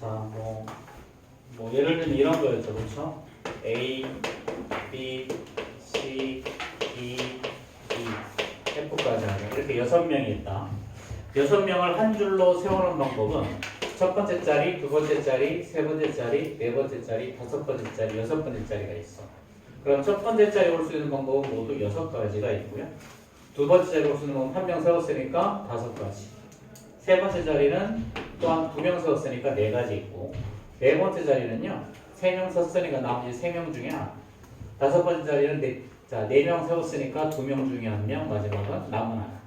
자, 예를 들면 이런 거였죠, 그렇죠? A, B, C, D, E, F까지 하는 이렇게 6명이 있다. 6명을 한 줄로 세우는 방법은 첫 번째 자리, 두 번째 자리, 세 번째 자리, 네 번째 자리, 다섯 번째 자리, 여섯 번째 자리가 있어. 그럼 첫 번째 자리 올 수 있는 방법은 모두 6가지가 있고요. 두 번째 자리 올 수 있는 방법은 한 명 세웠으니까 5가지. 세 번째 자리는 또한 2명 세웠으니까 4가지 있고, 네 번째 자리는요 3명 섰으니까 나머지 3명 중에 하나. 다섯 번째 자리는 4명 세웠으니까 2명 중에 1명, 마지막은 남은 하나.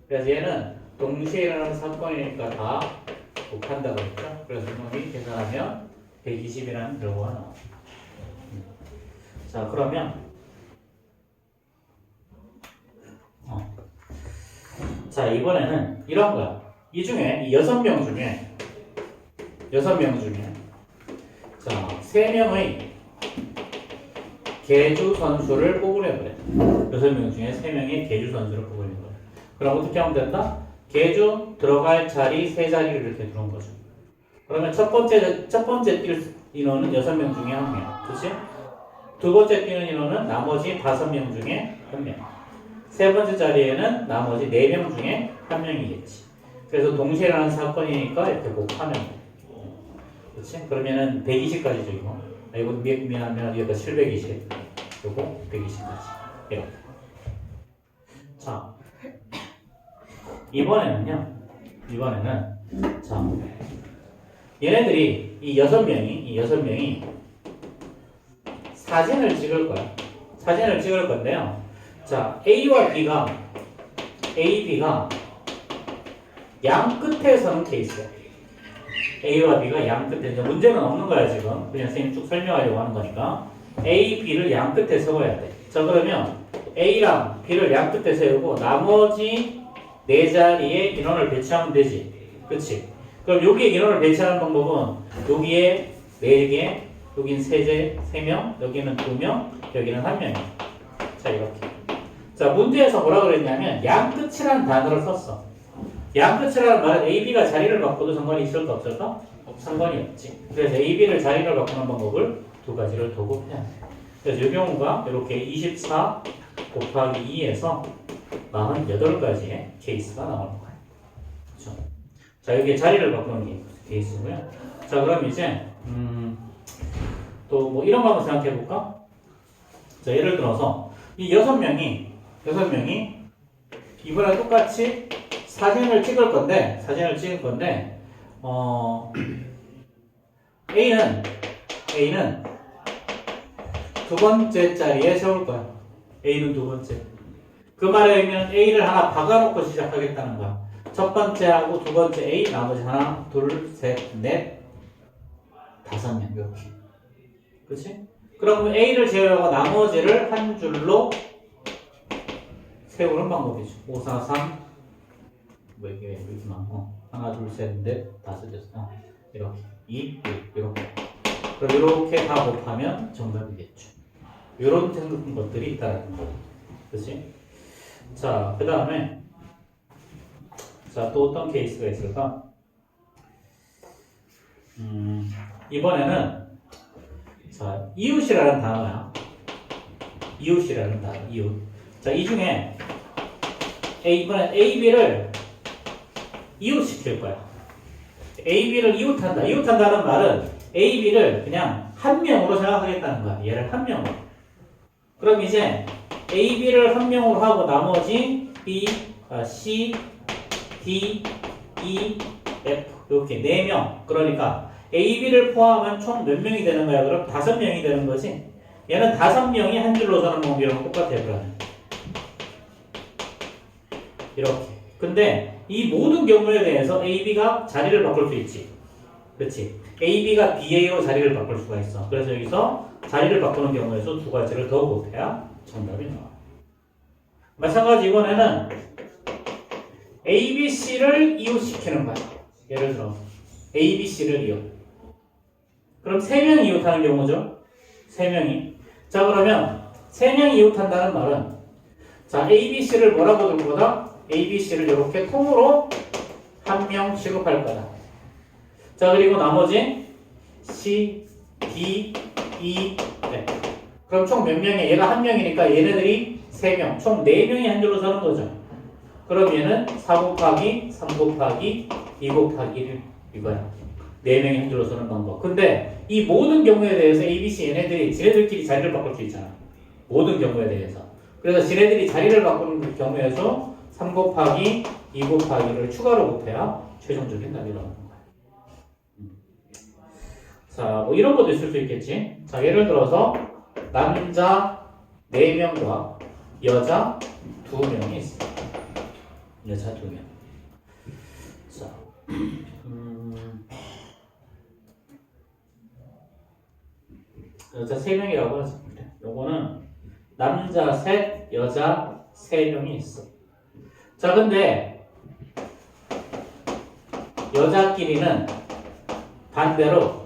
그래서 얘는 동시에 일어나는 사건이니까 다 곱한다고 했죠. 그래서 이놈이 계산하면 120이라는 결과가 나와요. 자, 그러면 자, 이번에는 이런 거야. 이 중에 이 6명 중에 자, 3명의 계주 선수를 뽑으려 그래. 6명 중에 3명의 계주 선수를 뽑으려 그래. 그럼 어떻게 하면 된다? 계주 들어갈 자리 3자리를 이렇게 두는 거죠. 그러면 첫 번째 뛸 인원은 6명 중에 1명. 그치? 두 번째 뛰는 인원은 나머지 5명 중에 1명. 세 번째 자리에는 나머지 4명 중에 1명이겠지. 그래서 동시에 일어나는 사건이니까 이렇게 곱하면 돼. 그치? 그러면은 120까지죠, 이거. 이거 미안하면 이거 720. 요거 120까지. 이렇게. 자. 이번에는 자. 얘네들이 이 6명이 사진을 찍을 거야. 사진을 찍을 건데요. 자, A와 B가 양 끝에 서는 케이스야. A와 B가 양 끝에, 이제 문제는 없는 거야, 지금. 그냥 선생님 쭉 설명하려고 하는 거니까. A, B를 양 끝에 세워야 돼. 자, 그러면 A랑 B를 양 끝에 세우고 나머지 4자리에 인원을 배치하면 되지. 그치? 그럼 여기에 인원을 배치하는 방법은 여기에 4개, 여긴 3명, 여기는 2명, 여기는 1명. 자, 이렇게. 자, 문제에서 뭐라 그랬냐면 양끝이라는 단어를 썼어. 양끝이라는 말은 A, B가 자리를 바꿔도 상관이 있을까 없을까? 상관이 없지. 그래서 A, B를 자리를 바꾸는 방법을 2가지를 두고 해야 돼. 그래서 이 경우가 이렇게 24 곱하기 2에서 48가지의 케이스가 나오는 거예요. 그렇죠? 자, 여기에 자리를 바꾸는 게 케이스고요. 자, 그럼 이제 또 뭐 이런 거 한번 생각해 볼까? 자, 예를 들어서 이 6명이 이번에 똑같이 사진을 찍을 건데 A는 두 번째 자리에 세울 거야. A는 두 번째. 그 말에 의하면 A를 하나 박아놓고 시작하겠다는 거야. 첫 번째하고 두 번째 A, 나머지 하나, 둘, 셋, 넷, 5명 이렇게. 그렇지? 그럼 A를 제외하고 나머지를 한 줄로 세우는 방법이죠. 5, 4, 3 뭐 이게 이렇게 많고 하나, 둘, 셋, 넷, 5, 6 이렇게 2, 6 이렇게. 그럼 이렇게 다 곱하면 정답이겠죠. 이런 것들이 있다는 거예요. 그렇지? 자, 그 다음에 자, 또 어떤 케이스가 있을까? 이번에는 자, 이웃이라는 단어야. 이웃이라는 단어, 이웃. 자, 이 중에 이번엔 A, B를 이웃시킬 거야. A, B를 이웃한다. 이웃한다는 말은 A, B를 그냥 한 명으로 생각하겠다는 거야. 얘를 한 명으로. 그럼 이제 A, B를 한 명으로 하고 나머지 B, C, D, E, F 이렇게 4명. 그러니까 A, B를 포함한 총 몇 명이 되는 거야? 그럼 5명이 되는 거지. 얘는 5명이 한 줄로 서는 방법이랑 똑같아요. 그러면 이렇게. 근데 이 모든 경우에 대해서 A, B가 자리를 바꿀 수 있지. 그렇지? A, B가 BA로 자리를 바꿀 수가 있어. 그래서 여기서 자리를 바꾸는 경우에서 2가지를 더 곱해야 정답이 나와. 마찬가지 이번에는 A, B, C를 이웃시키는 거야. 예를 들어 A, B, C를 이웃. 그럼 3명이 이웃하는 경우죠. 3명이. 자, 그러면 3명이 이웃한다는 말은 자, A, B, C를 뭐라고 둘 거다? A, B, C를 이렇게 통으로 한 명 취급할 거다. 자, 그리고 나머지 C, D, E, F. 그럼 총 몇 명이야? 얘가 한 명이니까 얘네들이 3명, 총 4명이 한 줄로 서는 거죠. 그럼 얘는 4 곱하기 3 곱하기 2 곱하기 1 이거야. 4명이 한 줄로 서는 방법. 근데 이 모든 경우에 대해서 A, B, C 얘네들이 지네들끼리 자리를 바꿀 수 있잖아. 모든 경우에 대해서. 그래서 지네들이 자리를 바꾸는 경우에서 3 곱하기 2 곱하기를 추가로 곱해야 최종적인 답이 나오는 거야. 자, 뭐 이런 것도 있을 수 있겠지. 자, 예를 들어서 남자 4명과 여자 2명이 있어. 여자 2명. 자, 여자 3명이라고 하죠. 요거는 남자 셋, 여자 3명이 있어. 자, 근데 여자끼리는 반대로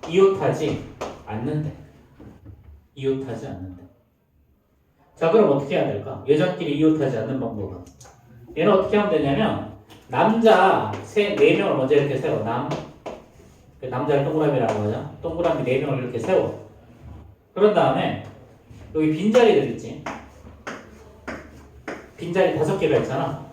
이웃하지 않는데. 이웃하지 않는데. 자, 그럼 어떻게 해야 될까? 여자끼리 이웃하지 않는 방법은. 얘는 어떻게 하면 되냐면, 남자 4명을 먼저 이렇게 세워. 남자를 동그라미라고 하죠. 동그라미 4명을 이렇게 세워. 그런 다음에, 여기 빈자리들 있지? 빈자리 5개가 있잖아.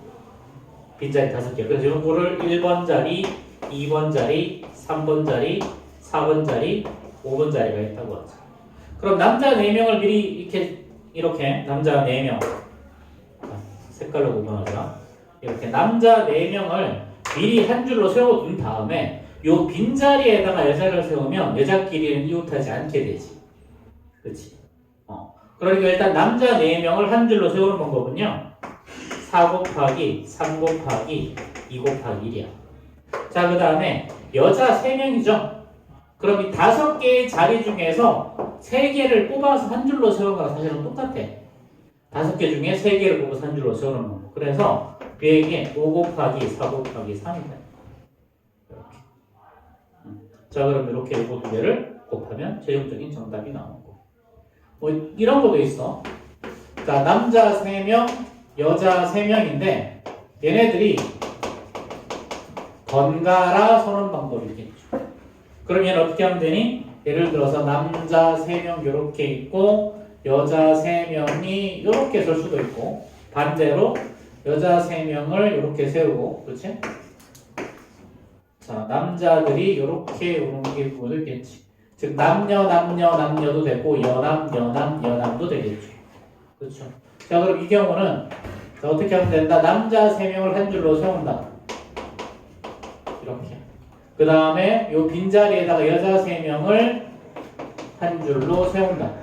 빈자리 5개. 그래서 이거를 1번 자리, 2번 자리, 3번 자리, 4번 자리, 5번 자리가 있다고 하죠. 그럼 남자 4명을 미리 이렇게 남자 4명 색깔로 구분하자. 이렇게 남자 4명을 미리 한 줄로 세워둔 다음에 요 빈자리에다가 여자를 세우면 여자끼리는 이웃하지 않게 되지. 그치? 그러니까 일단 남자 4명을 한 줄로 세우는 방법은요. 4 곱하기 3 곱하기 2 곱하기 1이야. 자, 그 다음에 여자 3명이죠. 그럼 이 5개의 자리 중에서 3개를 뽑아서 한 줄로 세우는 거랑 사실은 똑같아. 5개 중에 3개를 뽑아서 한 줄로 세우는 방법. 그래서 그에게 5 곱하기 4 곱하기 3이다. 이렇게. 자, 그럼 이렇게 이거 2개를 곱하면 최종적인 정답이 나오고. 뭐 이런 것도 있어. 자, 남자 3명, 여자 3명인데 얘네들이 번갈아 서는 방법이 있겠죠. 그럼 얘는 어떻게 하면 되니? 예를 들어서 남자 3명 이렇게 있고 여자 3명이 이렇게 설 수도 있고 반대로 여자 3명을 이렇게 세우고 그렇지? 자, 남자들이 이렇게 오는 게 보이겠지. 즉 남녀도 되고 여남도 되겠죠. 그렇죠? 자, 그럼 이 경우는 자, 어떻게 하면 된다? 남자 3명을 한 줄로 세운다. 이렇게. 그 다음에 요 빈자리에다가 여자 3명을 한 줄로 세운다.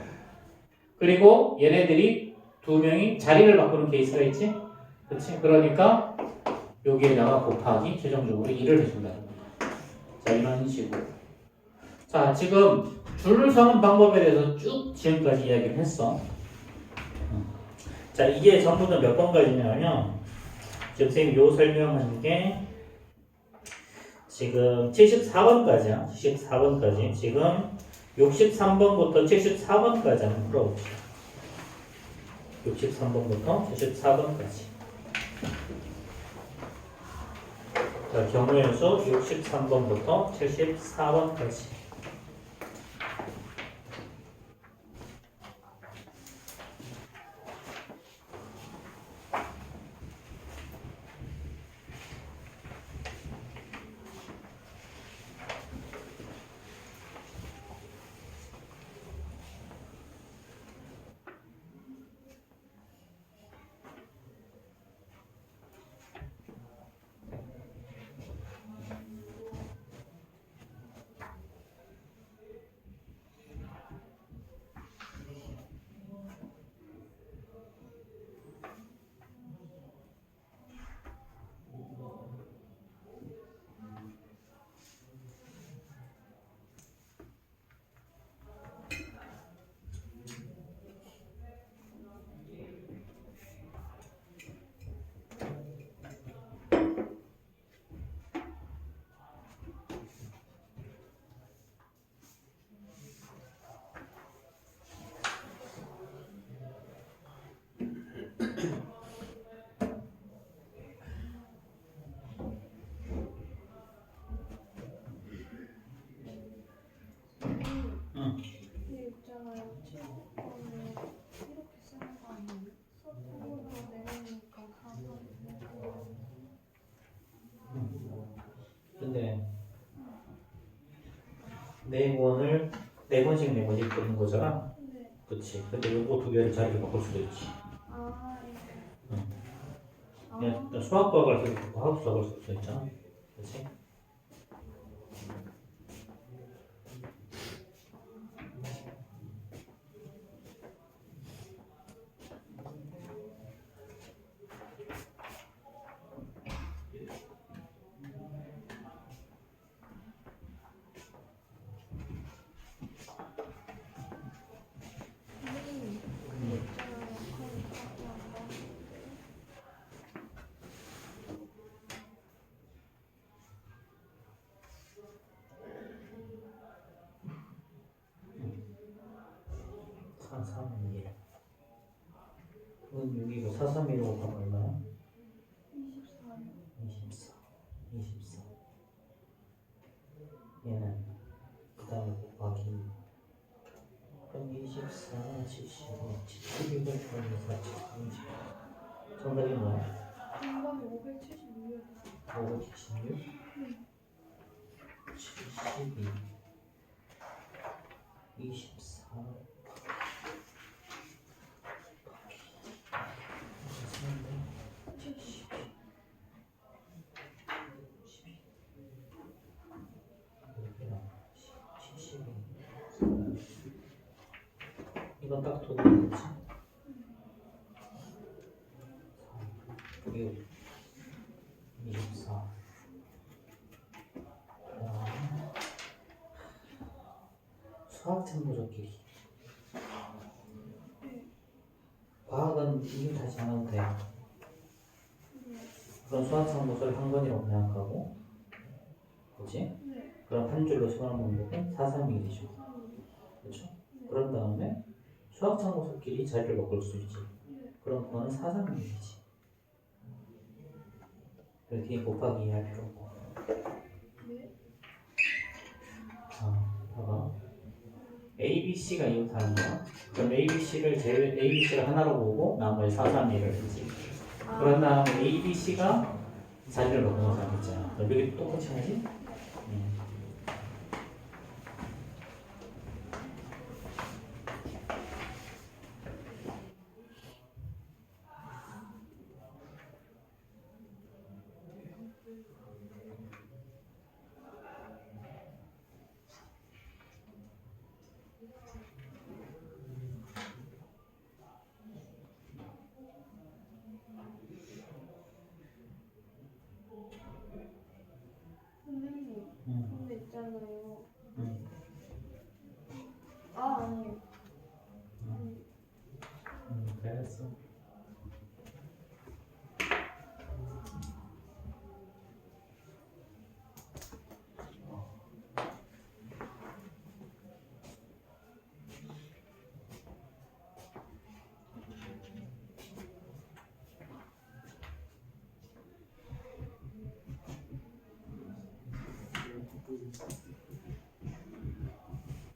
그리고 얘네들이 2명이 자리를 바꾸는 케이스가 있지? 그렇지? 그러니까 여기에다가 곱하기 최종적으로 2를 해준다. 자, 이런 식으로. 자, 지금 줄을 서는 방법에 대해서 쭉 지금까지 이야기를 했어. 자, 이게 전부 다 몇 번까지냐면 지금 선생님 요 설명한 게 지금 74번까지야. 74번까지. 지금 63번부터 74번까지 한번 풀어봅시다. 63번부터 74번까지. 자, 경우의 수 63번부터 74번까지. 네 번을 네 번씩 네 번씩 보는 거잖아. 네. 그치. 근데 요거 두 개를 자리를 바꿀 수도 있지. 아, 이거. 응. 아, 그냥 수학 과학을 계속 과학 수학을 쓸 수 있잖아. 그치? 선생님, 근데 있잖아요. 그럼 답이 안 나오는데. 사, 3, 1. 그럼 여기가 4, 3, 1로 가면 얼마야? 24요. 24. 24. 얘는 그 다음에 곱하기 그럼 24, 75, 72를 더해서 30. 정답이 뭐야? 정답이 576이요. 576? 72, 24, 70. 이건 딱 두 개겠지? 6, 24. 수학 참고적끼리. 과학은 이유 다시 안 해도 돼. 그럼 수학 참고서를 한 권이라고 생각하고, 그치? 네. 그럼 한 줄로 집어넣는 게 4, 3, 1이죠. 그렇죠? 그런 다음에 수학 참고서끼리 자리를 바꿀 수 있지. 그럼 그거는 4, 3, 1이지. 이렇게 곱하기 할 필요 없고. 네. 봐봐. A, B, C가 이웃하는 거야. 그럼 A, B, C를 A, B, C를 하나로 보고 나머지 4, 3, 1을 했지. 그런 다음에 A, B, C가 자리를 바꾸는 사람 있잖아. 그럼 여기 똑같이 하지? 선생님, 근데 있잖아요. 응. 아, 아니에요. 그랬어.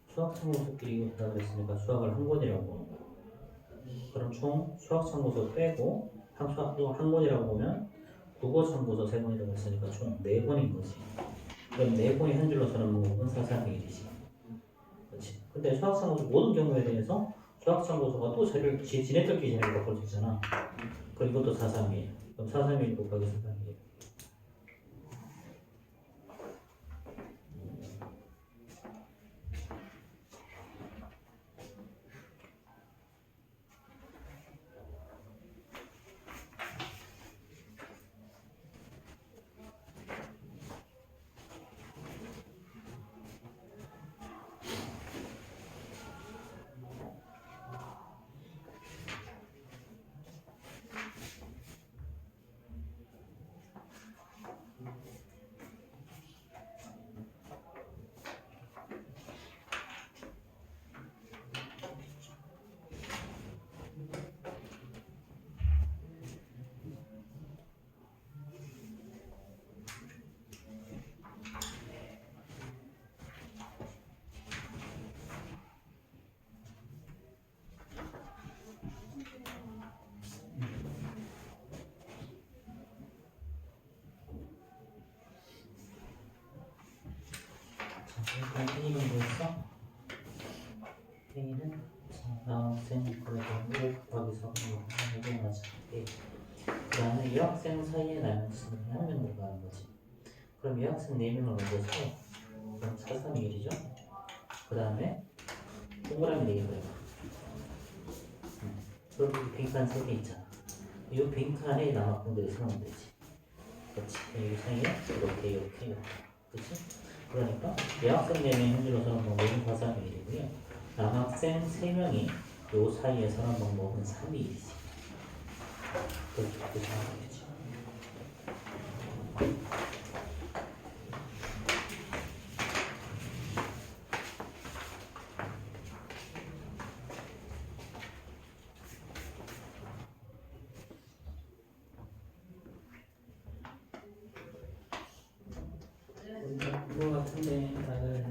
수학 참고서끼리 이웃하다 그랬으니까 수학을 한 권이라고 보는 거야. 그럼 총 수학 참고서 빼고 한 권이라고 보면 국어 참고서 세 권이라고 했으니까 총 네 권인 거지. 그럼 네 권이 한 줄로 서는 거는 4, 3, 1이지. 그렇지. 근데 수학 참고서 모든 경우에 대해서 수학 참고서가 또 지네들끼리 자리를 바꿀 수 있잖아. 그럼 이것도 4, 3, 1. 그럼 4, 3, 1 곱하기 4, 3, 1. 일단 A는 뭐였어? A는 남학생 그래도 1 곱하기 4는 이게 맞아. 그 다음에 이 학생 사이에 남은 수는 한 명 들어가는 거지. 그럼 이 학생 4명을 먼저 써. 그럼 4, 3, 1이죠. 그 다음에 동그라미 4개 그려. 그럼 여기 빈칸 3개 있잖아. 이 빈칸에 남학생들이 서면 되지. 그렇지. 여기 사이에 이렇게. 그렇지? 그러니까 이 학생 4명이 현재로 서는 방법은 4, 3, 1이고요. 남학생 3명이 요 사이에 서는 방법은 3, 2이지. 그렇게 생각하면 되지. 그거 같은데 다들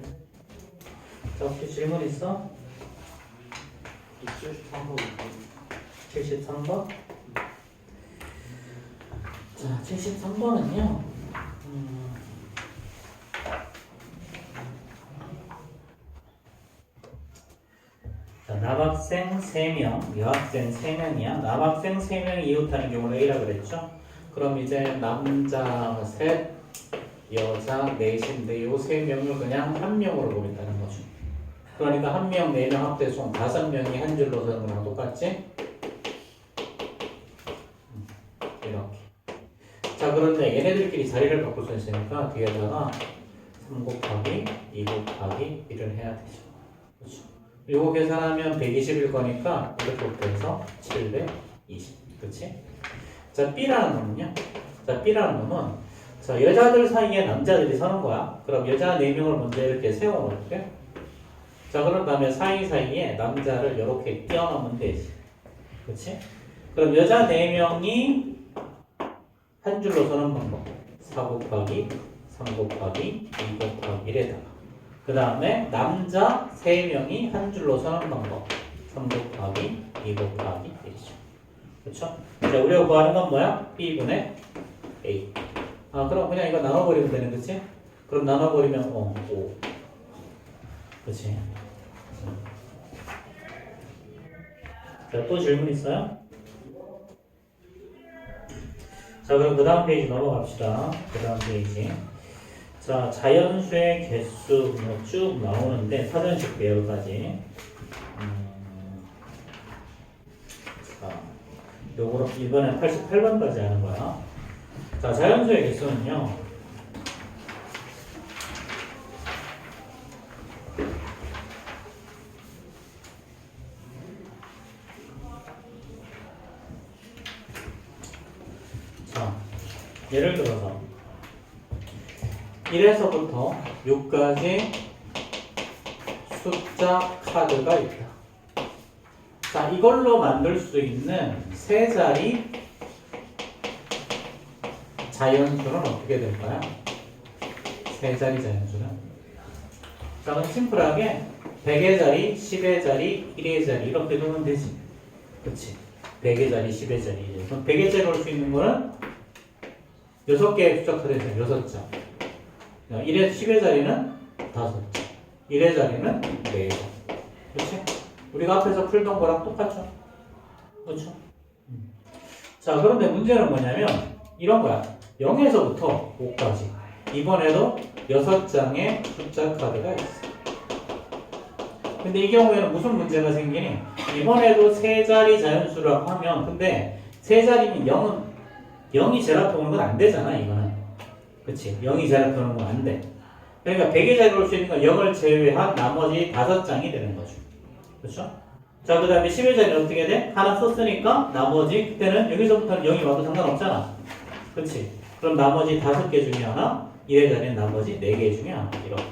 자 혹시 질문 있어? 73번 73번? 자 73번은요 자, 남학생 3명, 여학생 3명이야. 남학생 3명이 이웃하는 경우를 A라 그랬죠? 그럼 이제 남자 셋, 여자 넷인데 요 3명을 그냥 한 명으로 보겠다는 거죠. 그러니까 한 명, 4명 합해서 5명이 한 줄로 서는 거랑 똑같지? 이렇게. 자, 그런데 얘네들끼리 자리를 바꿀 수 있으니까 뒤에다가 3 곱하기 2 곱하기 1을 해야 되죠. 그렇죠? 요거 계산하면 120일 거니까 이렇게 해서 720. 그치? 자, B라는 놈은요? 자, B라는 놈은 자, 여자들 사이에 남자들이 서는 거야. 그럼 여자 4명을 먼저 이렇게 세워놓을게. 자, 그런 다음에 사이사이에 남자를 이렇게 띄워놓으면 되지. 그치? 그럼 여자 4명이 한 줄로 서는 방법. 4 곱하기 3 곱하기 2 곱하기 1에다가 그 다음에 남자 3명이 한 줄로 서는 방법. 3 곱하기 2 곱하기 1이죠. 그쵸? 자, 우리가 구하는 건 뭐야? B분의 A. 아, 그럼 그냥 이거 나눠버리면 되는 거지? 그럼 나눠버리면 5. 그치? 자, 또 질문 있어요? 자, 그럼 그 다음 페이지 넘어갑시다. 그 다음 페이지. 자, 자연수의 개수 뭐 쭉 나오는데 사전식 배열까지. 자, 요거로 이번에 88번까지 하는 거야. 자, 자연수의 개수는요. 자, 예를 들어서 1에서부터 6까지 숫자 카드가 있다. 자, 이걸로 만들 수 있는 세 자리 자연수는 어떻게 될까요? 세 자리 자연수는? 자, 그럼 심플하게 100의 자리, 10의 자리, 1의 자리 이렇게 두면 되지. 그치? 100의 자리, 10의 자리. 그럼 100의 자리 올 수 있는 거는 6개의 숫자 카드에서 6장. 1의 10의 자리는 5장. 1의 자리는 4장. 그치? 우리가 앞에서 풀던 거랑 똑같죠? 그렇죠? 자, 그런데 문제는 뭐냐면 이런 거야. 0에서부터 5까지. 이번에도 6장의 숫자 카드가 있어. 근데 이 경우에는 무슨 문제가 생기니? 이번에도 세 자리 자연수라고 하면 근데 세 자리면 0이 제로합 오는 건 안 되잖아, 이거는. 그치? 0이 제로합 오는 건 안 돼. 그러니까 100의 자리로 올 수 있는 건 0을 제외한 나머지 5장이 되는 거죠. 그렇죠? 자, 그 다음에 10의 자리는 어떻게 돼? 하나 썼으니까 나머지 그때는 여기서부터는 0이 와도 상관없잖아. 그치? 그럼 나머지 5개 중에 하나, 1의 자리는 나머지 4개 중에 하나. 이렇게.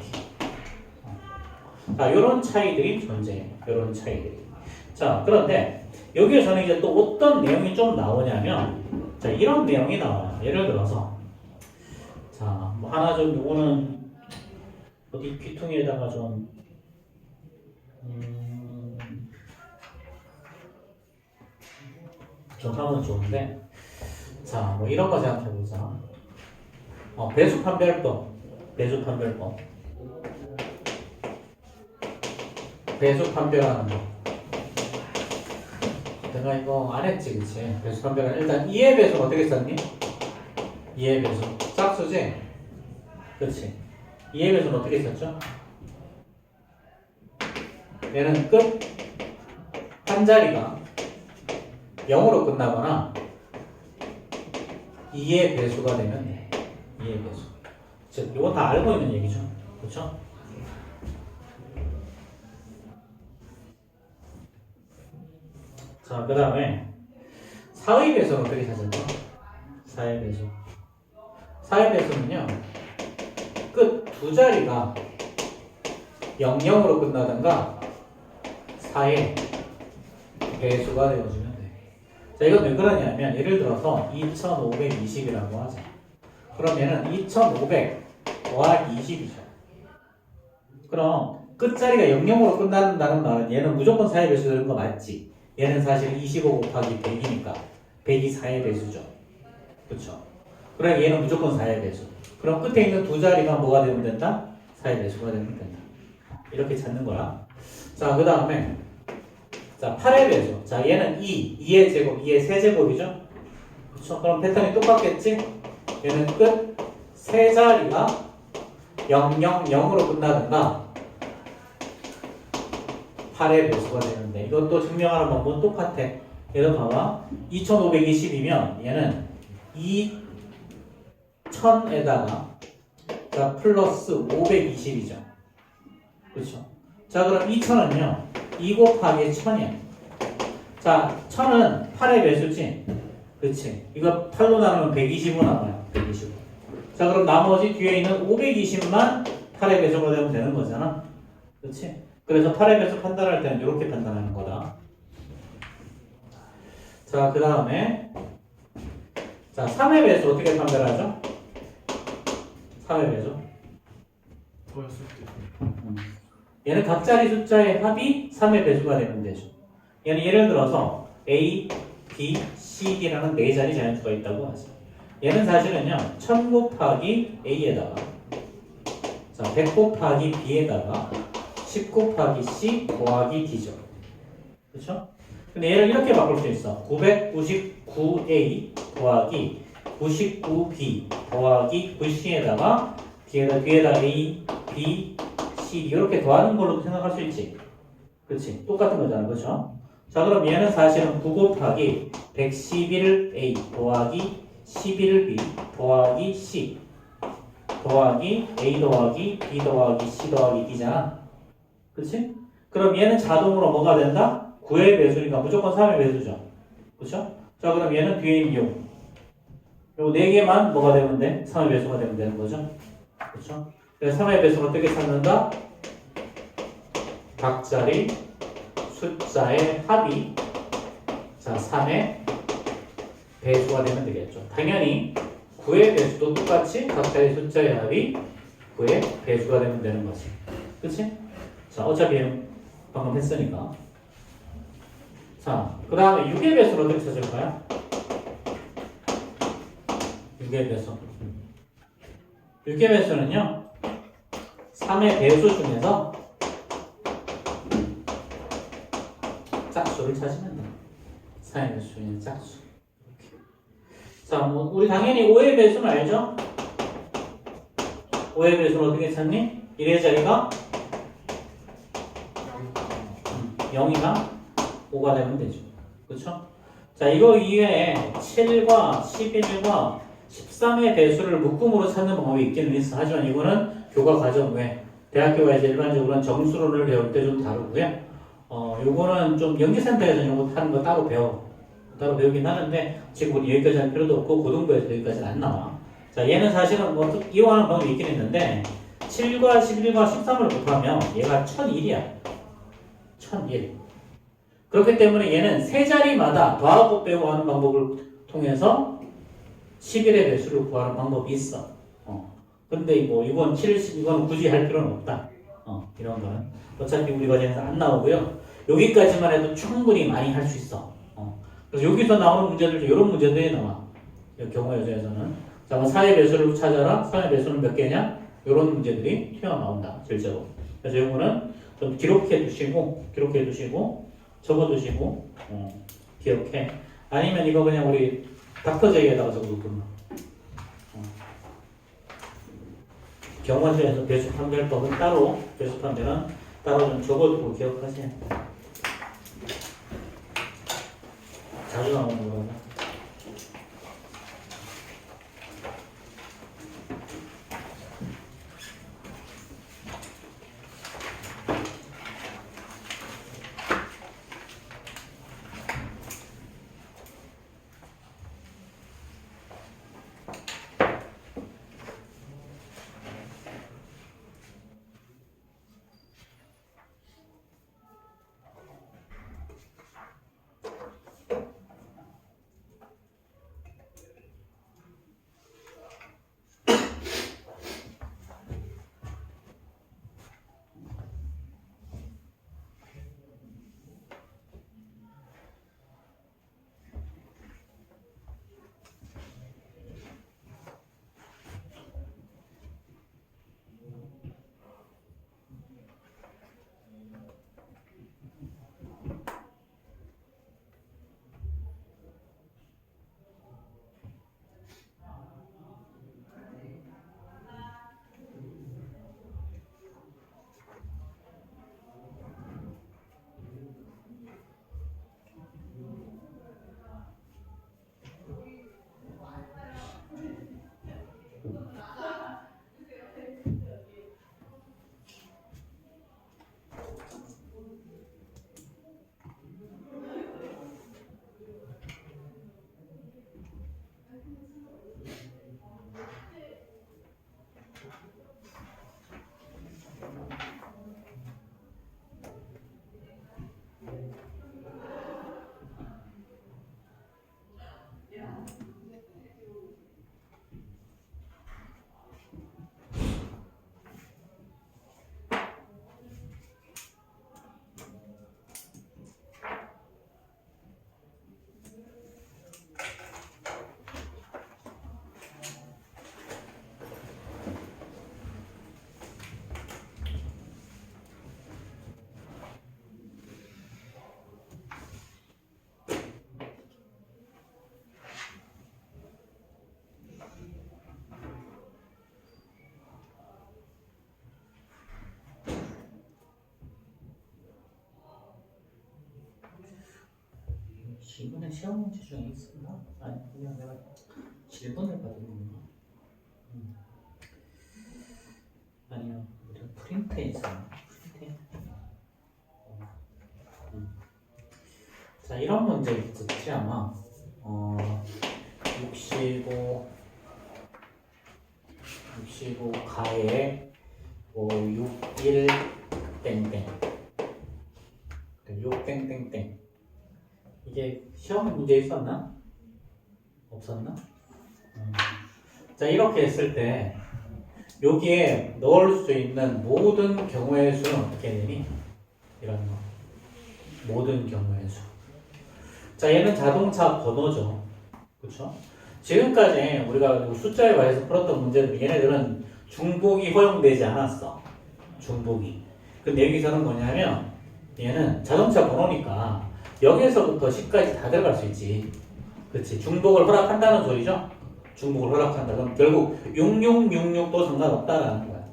자, 요런 차이들이 존재해요. 요런 차이들이. 자, 그런데 여기에서는 이제 또 어떤 내용이 좀 나오냐면 자, 이런 내용이 나와요. 예를 들어서 자, 뭐 하나 좀 요거는 어디 귀퉁이에다가 좀 하면 좋은데 자, 뭐 이런 거 생각해보자. 배수 판별법. 배수 판별하는 거. 내가 이거 안 했지, 그치? 배수 판별은 일단 2의 배수는 어떻게 썼니? 2의 배수. 짝수지? 그치? 2의 배수는 어떻게 썼죠? 얘는 끝 한 자리가 0으로 끝나거나 2의 배수가 되면 돼. 2의 배수. 즉, 이거 다 알고 있는 얘기죠. 그렇죠? 자, 그 다음에 4의 배수는 어떻게 찾았죠? 4의 배수. 4의 배수는요, 끝 두 자리가 00으로 끝나든가 4의 배수가 되어주면 돼. 자, 이건 왜 그러냐면, 예를 들어서 2520이라고 하자. 그럼 얘는 2500 더하기 20이죠. 그럼 끝자리가 00으로 끝난다는 말은 얘는 무조건 4의 배수 되는 거 맞지? 얘는 사실 25 곱하기 100이니까 100이 4의 배수죠. 그쵸? 그럼 얘는 무조건 4의 배수. 그럼 끝에 있는 두 자리가 뭐가 되면 된다? 4의 배수가 되면 된다. 이렇게 찾는 거야. 자, 그 다음에 자, 8의 배수. 자, 얘는 2의 제곱, 2의 세제곱이죠? 그쵸? 그럼 패턴이 똑같겠지? 얘는 끝 세 자리가 000으로 끝나든가 8의 배수가 되는데, 이것도 증명하는 방법은 똑같아. 얘도 봐봐. 2520이면 얘는 2000에다가 자, 플러스 520이죠. 그렇죠? 자, 그럼 2000은요 2 곱하기 1000이야. 자, 1000은 8의 배수지? 그치? 이거 8로 나누면 120으로 나와요. 120. 자, 그럼 나머지 뒤에 있는 520만 8의 배수가 되면 되는 거잖아. 그치? 그래서 8의 배수 판단할 때는 이렇게 판단하는 거다. 자, 그 다음에 자, 3의 배수 어떻게 판별하죠? 3의 배수. 더했을 때. 얘는 각자리 숫자의 합이 3의 배수가 되면 되죠. 얘는 예를 들어서 A, B, C, D라는 네 자리 자연수가 있다고 하죠. 얘는 사실은요 1000 곱하기 A에다가 자, 100 곱하기 B에다가 10 곱하기 C 더하기 D죠. 그렇죠? 근데 얘를 이렇게 바꿀 수 있어. 999A 더하기 99B 더하기 9C에다가 뒤에다 A, B, C 이렇게 더하는 걸로도 생각할 수 있지. 그렇지? 똑같은 거잖아. 그렇죠? 자, 그럼 얘는 사실은 9 곱하기 111A 더하기 11B 더하기 C 더하기 A 더하기 B 더하기 C 더하기 D잖아. 그렇지? 그럼 얘는 자동으로 뭐가 된다? 9의 배수니까 무조건 3의 배수죠. 그렇죠? 자, 그럼 얘는 뒤에 있는 요 4개만 뭐가 되면 돼? 3의 배수가 되면 되는 거죠. 그렇죠? 그래서 3의 배수를 어떻게 찾는다? 각자리 숫자의 합이 자 3의 배수가 되면 되겠죠. 당연히 9의 배수도 똑같이 각자리 숫자의 합이 9의 배수가 되면 되는 거지. 그치? 자, 어차피 방금 했으니까. 자, 그 다음에 6의 배수를 어떻게 찾을까요? 6의 배수. 6의 배수는요 3의 배수 중에서 짝수를 찾으면 돼. 3의 배수 중에 짝수. 이렇게. 자, 뭐 우리 당연히 5의 배수는 알죠? 5의 배수는 어떻게 찾니? 1의 자리가 0이나 5가 되면 되죠. 그렇죠? 자, 이거 이외에 7과 11과 13의 배수를 묶음으로 찾는 방법이 있기는 있어. 하지만 이거는 교과 과정 외 대학교가 이제 일반적으로는 정수론을 배울 때 좀 다루고요. 요거는 좀 영재센터에서 이런 거 하는 거 따로 배우긴 하는데 지금 우리 여기까지 할 필요도 없고 고등부에서 여기까지는 안 나와. 자, 얘는 사실은 뭐 이용하는 방법이 있긴 있는데 7과 11과 13을 곱하면 얘가 1001이야. 1001. 그렇기 때문에 얘는 세 자리마다 더하고 빼고 하는 방법을 통해서 11의 배수를 구하는 방법이 있어. 근데 뭐 이건 7, 10, 이건 굳이 할 필요는 없다. 이런 거는 어차피 우리 과정에서 안 나오고요. 여기까지만 해도 충분히 많이 할 수 있어. 그래서 여기서 나오는 문제들 중 이런 문제들이 나와. 경우 여자에서는 자, 뭐 4의 배수를 찾아라. 3의 배수는 몇 개냐? 이런 문제들이 튀어나온다. 실제로. 그래서 이거는 좀 기록해 두시고 적어 두시고 기억해. 아니면 이거 그냥 우리 닥터제이에다가 적어두거나 경원주에서 배수 판별법은 따로 배수 판별은 따로 좀 적어두고 기억하세요. 자주 나오는 거구나. 이번에 시험 문제 중에 있었나? 아니 그냥 내가 질문을 받은 건가? 아니요 우리가 프린트에 있었나? 프린트에? 자 이런 문제 있었지 아마 65 가에 61 땡땡 6 땡땡땡 이게 시험 문제 있었나? 없었나? 자 이렇게 했을 때 여기에 넣을 수 있는 모든 경우의 수는 어떻게 되니? 이런 거 모든 경우의 수. 자 얘는 자동차 번호죠. 그쵸? 지금까지 우리가 숫자에 관해서 풀었던 문제들 얘네들은 중복이 허용되지 않았어. 중복이. 근데 여기서는 뭐냐면 얘는 자동차 번호니까 여기서부터 10까지 다 들어갈 수 있지. 그치? 중복을 허락한다는 소리죠? 중복을 허락한다. 그럼 결국 6666도 상관없다라는 거야.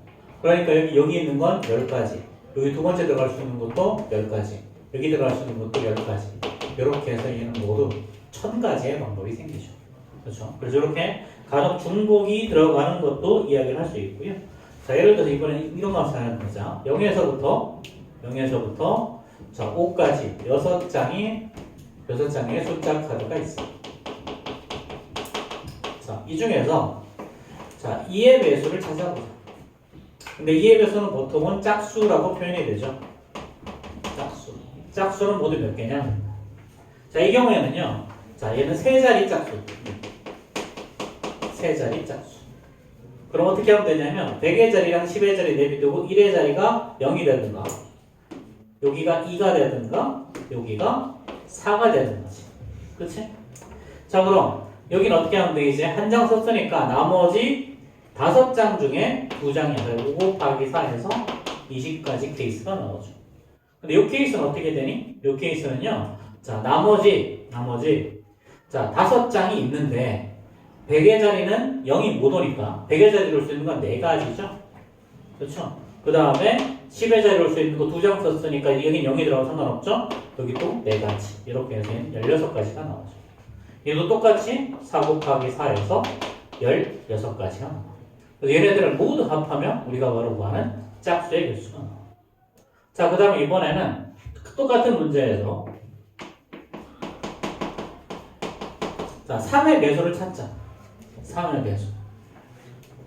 그러니까 여기 있는 건 10가지. 여기 두 번째 들어갈 수 있는 것도 10가지. 여기 들어갈 수 있는 것도 10가지. 이렇게 해서 얘는 모두 1000가지의 방법이 생기죠. 그렇죠? 그래서 이렇게 간혹 중복이 들어가는 것도 이야기를 할 수 있고요. 자, 예를 들어서 이번에 이런 거 한번 보자. 0에서부터 자, 5까지 6장의 숫자 카드가 있어. 자, 이 중에서 자, 2의 배수를 찾아보자. 근데 2의 배수는 보통은 짝수라고 표현이 되죠. 짝수. 짝수는 모두 몇 개냐? 자, 이 경우에는요. 자, 얘는 세 자리 짝수. 세 자리 짝수. 그럼 어떻게 하면 되냐면 100의 자리랑 10의 자리 내비두고 1의 자리가 0이 되든가 여기가 2가 되든가 여기가 4가 되는 거지. 그치? 자, 그럼 여기는 어떻게 하면 되겠지? 한 장 썼으니까 나머지 5장 중에 2장이 5 곱하기 4에서 20까지 케이스가 나오죠. 근데 이 케이스는 어떻게 되니? 이 케이스는요. 자, 나머지 자, 5장이 있는데 100의 자리는 0이 못 오니까 100의 자리로 올 수 있는 건 4가지죠. 그렇죠? 그 다음에 10의 자리로 올 수 있는 거 2장 썼으니까 여기 0이 들어가도 상관없죠? 여기 또 4가지. 이렇게 해서 16가지가 나오죠. 얘도 똑같이 4 곱하기 4에서 16가지가 나와요. 그래서 얘네들을 모두 합하면 우리가 바로 구하는 짝수의 개수가 나와요. 자, 그 다음에 이번에는 똑같은 문제에서 자, 3의 배수를 찾자. 3의 배수.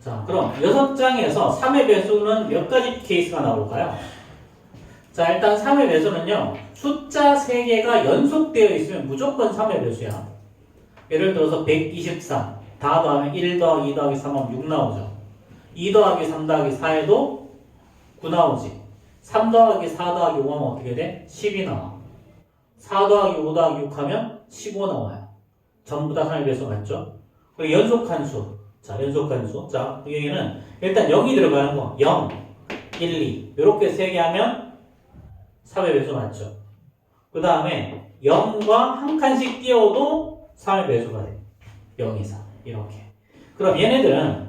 자, 그럼 6장에서 3의 배수는 몇 가지 케이스가 나올까요? 자, 일단 3의 배수는요. 숫자 3개가 연속되어 있으면 무조건 3의 배수야. 예를 들어서 123. 다 더하면 1 더하기 2 더하기 3 하면 6 나오죠. 2 더하기 3 더하기 4에도 9 나오지. 3 더하기 4 더하기 5 하면 어떻게 돼? 10이 나와. 4 더하기 5 더하기 6 하면 15 나와요. 전부 다 3의 배수 맞죠? 그리고 연속한수. 자, 연속한수. 자, 여기는 일단 0이 들어가는 거. 0, 1, 2. 이렇게 3개 하면 3의 배수 맞죠? 그 다음에 0과 한 칸씩 띄워도 3의 배수가 돼. 0, 2, 3. 이렇게. 그럼 얘네들은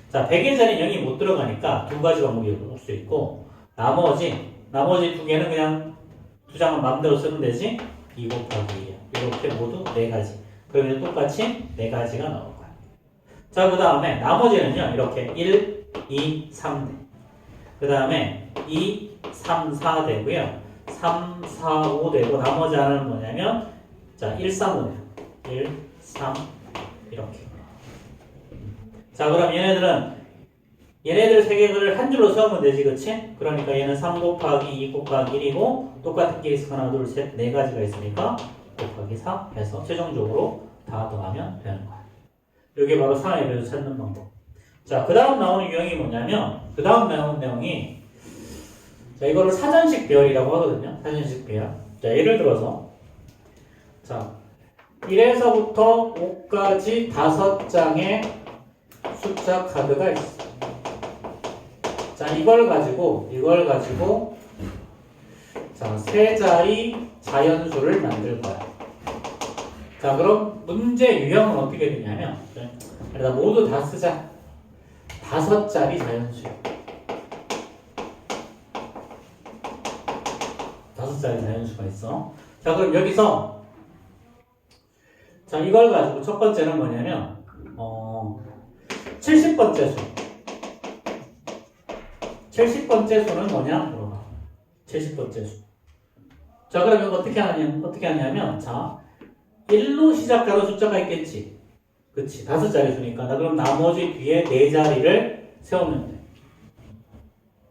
자, 100의 자리는 0이 못 들어가니까 2가지 방법이 올 수 있고 나머지 2개는 그냥 2장은 마음대로 쓰면 되지. 2 곱하기 2. 이렇게 모두 4가지. 그러면 똑같이 4가지가 나올 거야. 자, 그 다음에 나머지는요. 이렇게 1, 2, 3 대. 그 다음에 2, 3, 4 되고요. 3, 4, 5 되고 나머지 하나는 뭐냐면 자, 1, 3, 5 돼요. 1, 3 이렇게. 자, 그럼 얘네들 3개를 한 줄로 세우면 되지, 그치? 그러니까 얘는 3 곱하기 2 곱하기 1이고 똑같은 케이스 하나, 둘, 셋, 4가지가 있으니까 곱하기 4 해서 최종적으로 다 더하면 되는 거야. 이게 바로 3의 배수 찾는 방법. 자, 그 다음 나오는 유형이 뭐냐면 그 다음 나오는 내용이 자, 이거를 사전식 배열이라고 하거든요. 사전식 배열. 자, 예를 들어서 자, 1에서부터 5까지 5장의 숫자 카드가 있어. 자, 이걸 가지고 자, 3자리 자연수를 만들 거야. 자, 그럼 문제 유형은 어떻게 되냐면 일단 모두 다 쓰자. 5자리 자연수야. 5자리 자연수가 있어. 자, 그럼 여기서 자, 이걸 가지고 첫 번째는 뭐냐면 70번째 수. 70번째 수는 뭐냐? 물어봐. 70번째 수. 자, 그러면 어떻게 하냐면 자, 1로 시작하는 숫자가 있겠지. 그치? 5자리 수니까. 나 그럼 나머지 뒤에 4자리를 세우면 돼.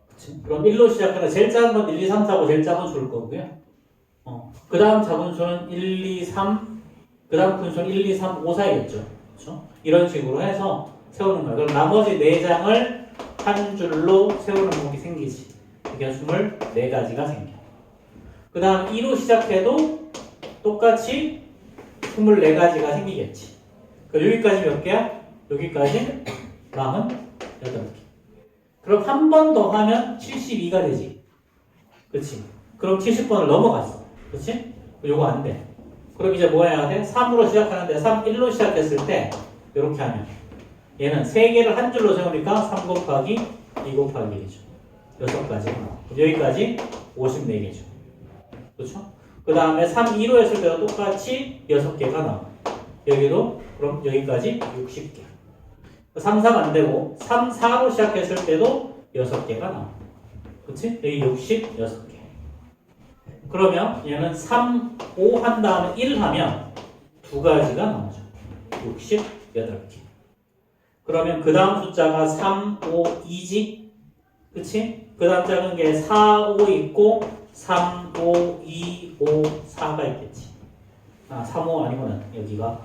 그치? 그럼 1로 시작하는 제일 작은 건 1, 2, 3, 4고 제일 작은 수일 거고요. 그 다음 작은 수는 1, 2, 3, 그 다음 큰 수는 1, 2, 3, 5 사이겠죠. 그렇죠? 이런 식으로 해서 세우는 거야. 그럼 나머지 4장을 한 줄로 세우는 법이 생기지. 그게 24가지가 생겨. 그 다음 2로 시작해도 똑같이 24가지가 생기겠지. 여기까지 몇 개야? 여기까지 48개. 그럼 한 번 더 하면 72가 되지. 그치? 그럼 70번을 넘어갔어. 그치? 요거 안 돼. 그럼 이제 뭐 해야 돼? 3으로 시작하는데 1로 시작했을 때 이렇게 하면 얘는 3개를 한 줄로 세우니까 3 곱하기 2 곱하기 1이죠. 6가지가 나와. 여기까지 54개죠. 그렇죠? 그 다음에 3, 2로 했을 때도 똑같이 6개가 나와. 여기도 그럼 여기까지 60개. 3, 3 안 되고 3, 4로 시작했을 때도 6개가 나와. 그치? 여기 66개. 그러면 얘는 3, 5 한 다음에 1 하면 2가지가 나오죠. 68개. 그러면 그 다음 숫자가 3, 5, 2지? 그치? 그 다음 작은 게 4, 5 있고 3, 5, 2, 5, 4가 있겠지. 3, 5 아니면은 여기가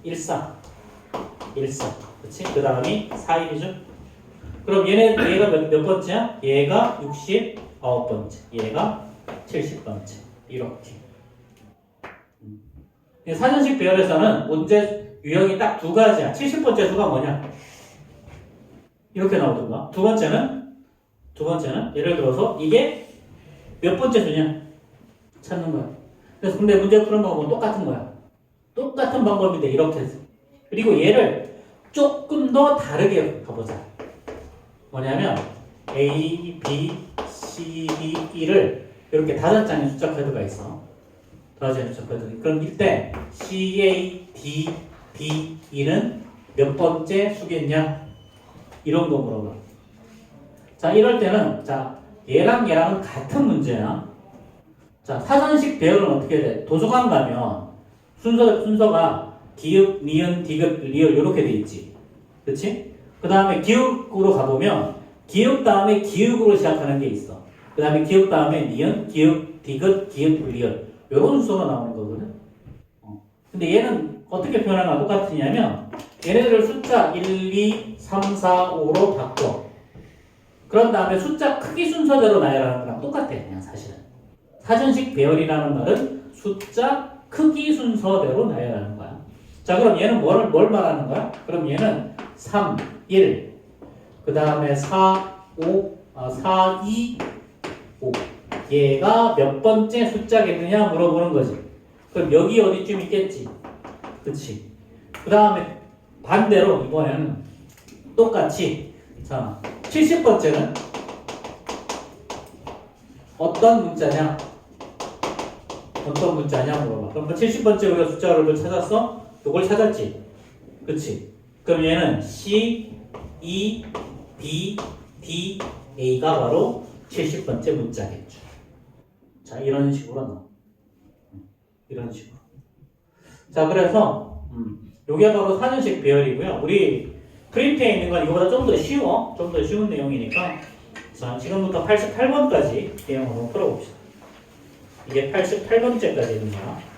1, 4. 그치? 그 다음이 4, 1이죠? 그럼 얘가 몇 번째야? 얘가 69번째. 얘가 70번째. 이렇게. 사전식 배열에서는 문제 유형이 딱 2가지야. 70번째 수가 뭐냐? 이렇게 나오던가. 두 번째는 예를 들어서 이게 몇 번째 수냐 찾는 거야. 그래서 근데 문제 푸는 방법은 똑같은 거야. 똑같은 방법인데 이렇게 해서. 그리고 얘를 조금 더 다르게 가보자. 뭐냐면 A, B, C, D, E를 이렇게 5장의 숫자 카드가 있어. 5장의 숫자 카드. 그럼 이때 C, A, D, B, E는 몇 번째 수겠냐? 이런 거 물어봐. 자, 이럴 때는 자 얘랑은 같은 문제야. 자, 사전식 배열은 어떻게 돼? 도서관 가면 순서가 기읍, 니은, 디귿, 리을 이렇게 돼 있지. 그렇지? 그 다음에 기읍으로 가보면 기읍 다음에 기읍으로 시작하는 게 있어. 그 다음에 기읍 다음에 니은, 기읍, 디귿, 기읍, 리을 이런 순서가 나오는 거거든. 근데 얘는 어떻게 표현하나 똑같으냐면 얘네들을 숫자 1, 2, 3, 4, 5로 바꿔. 그런 다음에 숫자 크기 순서대로 나열하는 거랑 똑같아. 그냥 사실은. 사전식 배열이라는 말은 숫자 크기 순서대로 나열하는 거야. 자, 그럼 얘는 뭘 말하는 거야? 그럼 얘는 3, 1, 그 다음에 4, 2, 5. 얘가 몇 번째 숫자겠느냐 물어보는 거지. 그럼 여기 어디쯤 있겠지? 그치? 그 다음에 반대로 이번에는 똑같이 자 70번째는 어떤 문자냐? 어떤 문자냐 물어봐. 그럼 70번째 우리가 숫자를 찾았어? 이걸 찾았지? 그치? 그럼 얘는 C, E, B, D, A가 바로 70번째 문자겠죠. 자, 이런 식으로 나와. 이런 식으로. 자, 그래서 요게 바로 사전식 배열이고요. 우리 프린트에 있는 건 이거보다 좀 더 쉬워. 좀 더 쉬운 내용이니까 자, 지금부터 88번까지 내용을 한번 풀어봅시다. 이게 88번째까지 있는 거야.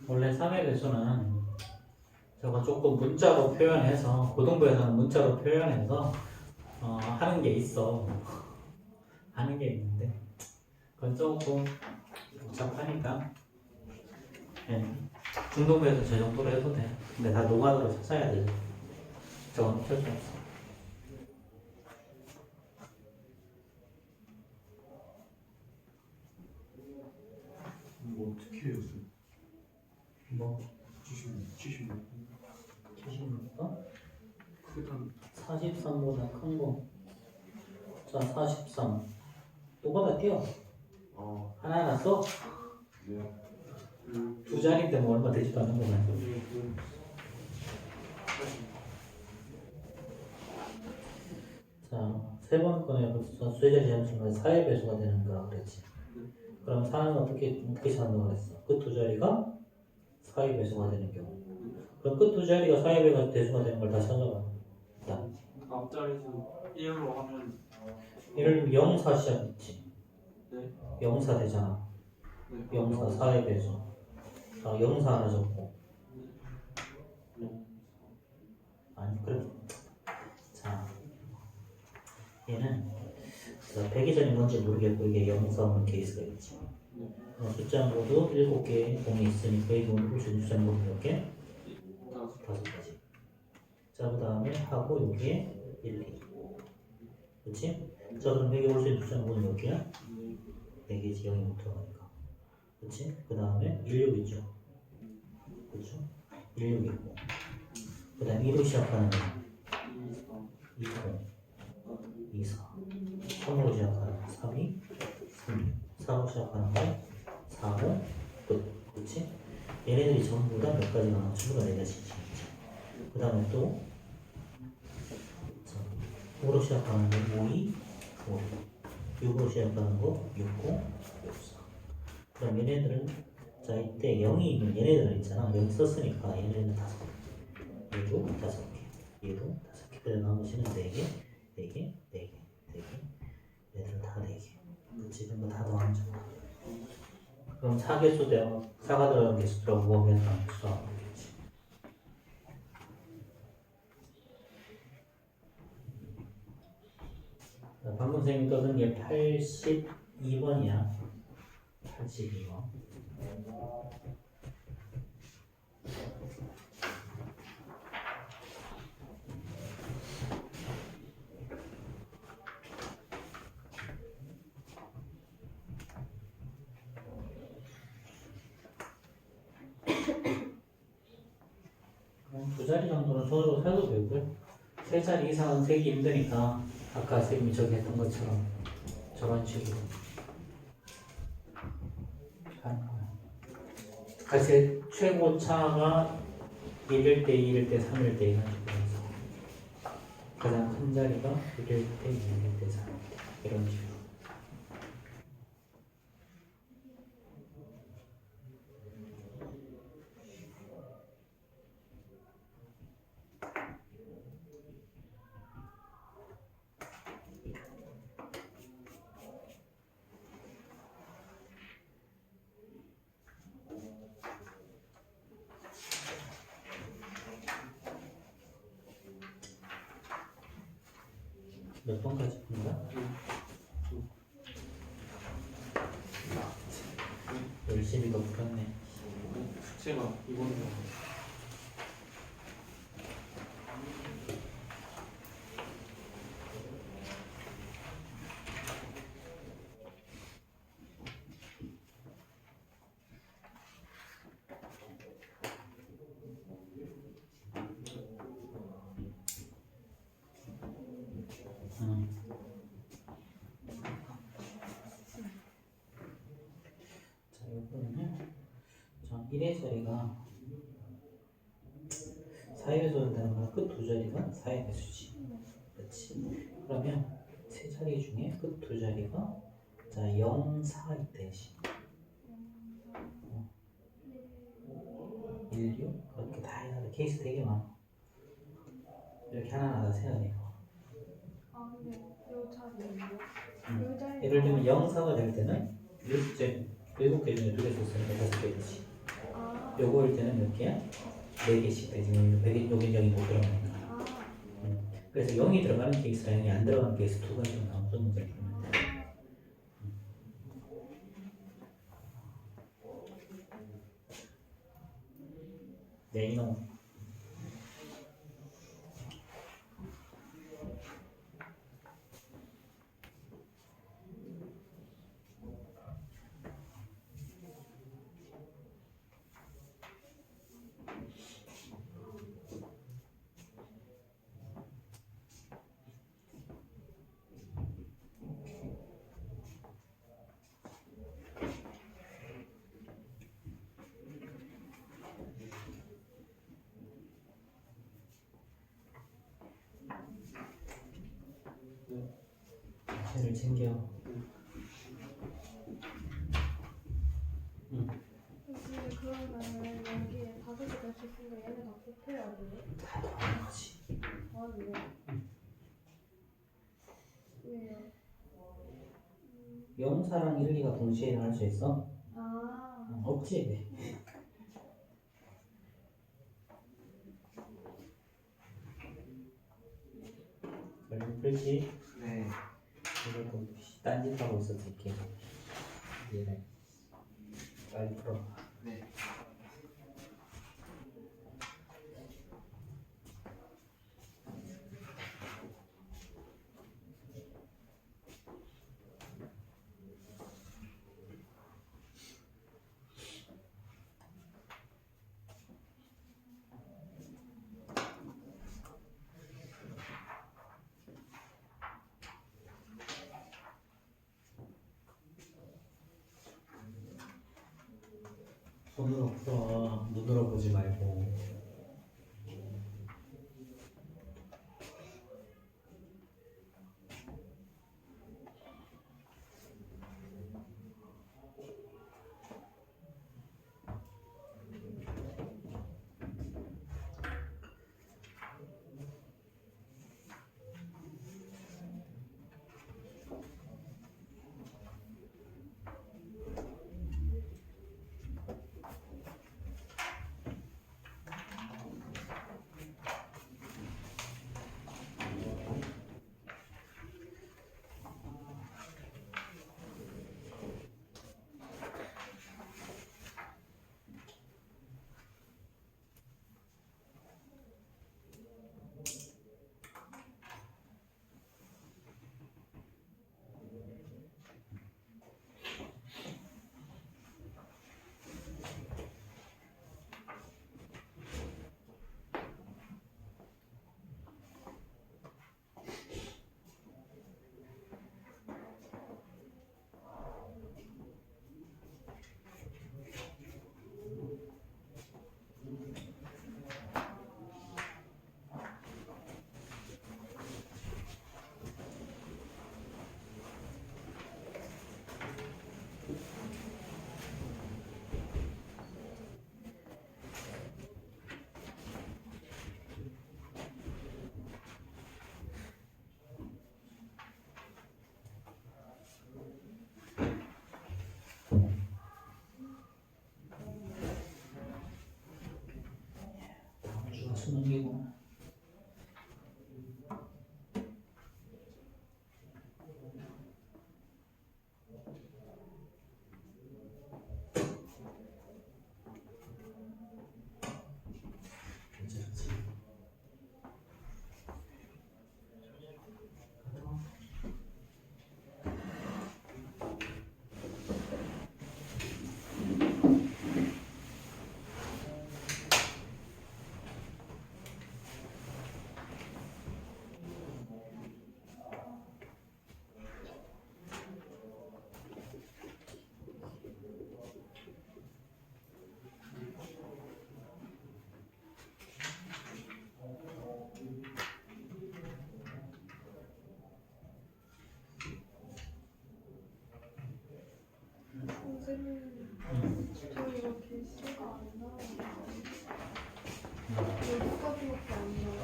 원래 3회 배수는 저거 조금 문자로 표현해서 고등부에서는 문자로 표현해서 하는 게 있어. 하는 게 있는데 그건 조금 복잡하니까 중등부에서 저 정도로 해도 돼. 근데 다 노가다로 찾아야 돼. 저건 어쩔 수 없어. 뭐 어떻게 해요? 뭐 76. 76번? 일단 43보다 큰 거. 자, 43. 노가다 띄워. 하나 써? 네. 두 자리 때문에 얼마 되지도 않는 거야. 세 번 꺼내 수혜자 지함수는 4의 배수가 되는 거라 그랬지. 그럼 4는 어떻게 찾는다고 그랬어? 끝 두 자리가 4의 배수가 되는 경우. 그럼 끝 두 자리가 4의 배수가 되는 걸 다시 찾아봐. 야, 앞자리수 1로 하면 예를 들면 0, 4 시작했지. 네. 0, 4 되잖아. 네. 0, 4, 4의 배수. 아, 0, 4 하나 적고. 아니, 그래. 자, 얘는 100이 전이 뭔지 모르겠고 이게 0, 4 오는 케이스가 있지. 숫자 모두 7개의 공이 있으니까 이 공을 볼수 있는 숫자 모두 몇 개? 5가지. 자, 그 다음에 하고 여기에 1, 2. 그렇지? 자, 그럼 여기 올 수 있는 숫자 모두 몇 개야? 4개지. 0이 못 들어가니까. 그렇지? 그 다음에 1, 6 있죠? 그렇죠? 1, 6 있고. 그 다음에 2로 시작하는 거 2, 0, 2, 4. 3으로 시작하는 거 3, 2, 3, 6. 4로 시작하는 거 4, 5, 끝. 그렇지? 얘네들이 전부 다 몇 가지가 나와? 전부 다 4가지지. 그 다음에 또 5로 시작하는 거 5, 2, 5, 6. 6으로 시작하는 거 6, 9, 6, 4. 그럼 얘네들은 자 이때 0이 있는 얘네들은 있잖아. 0 썼으니까 얘네들은 5개. 얘도 5개. 얘도 5개. 그래서 나머지는 4개, 4개, 4개, 4개. 얘들은 다 4개. 그치? 전부 다 더하면 좀 그럼 4개수 되어 4가 들어간 개수라고 보면 수하면 되겠지. 방금 선생님이 떠든 게 82번이야. 82번. 두 자리 정도는 손으로 세도 되고요. 세 자리 이상은 세기 힘드니까 아까 선생님이 저기 했던 것처럼 저런 식으로 하는 거예요. 같이 최고 차가 1일 때, 2일 때, 3일 때 이런 식으로 해서 가장 큰 자리가 1일 때, 2일 때, 3일 때 이런 식으로. 몇 번까지 푼 거야? 열심히 더 풀었네. 숙제가 이번이요. 자, 요거는요. 자, 1의 자리가 4의 배수가 되는 거야. 끝 두 자리가 4의 배수지. 그렇지. 그러면 세 자리 중에 끝 두 자리가 자 0, 4 이때 1, 6 그렇게 다 해야 돼. 케이스 되게 많아. 이렇게 하나하나 다 세야 돼. 아 근데 요 자리는요? 음. 요 자리 예를 들면 0, 4가 될 때는 6째 7개 중에 2개 썼으니까 5개 되지. 아, 요거일 때는 몇 개야? 4개씩 되지. 여기 0이 못 들어가니까. 아, 그래서 0이 들어가는 케이스랑 0이 안 들어가는 케이스 두 가지로 나눠서 문제를 풀면 돼. 네, 이놈. 펜을 챙겨. 근데 그러면 여기에 5개 될 수 있으니까 얘네 다 곱해야 돼요? 다 더하지. 아, 네. 왜요? 영사랑 1, 2가 동시에 일어날 수 있어? 아, 없지. 얼른 풀지. 네. 이것도 딴짓하고 있었지 이렇게. 얘네 빨리 풀어. 네. 손으로 풀어. 눈으로 보지 말고. 다음 주가 수능이구나. 괜찮지? 선생님, 저 이거 개수가 안 나오는데. 여기까지밖에 안 나와요.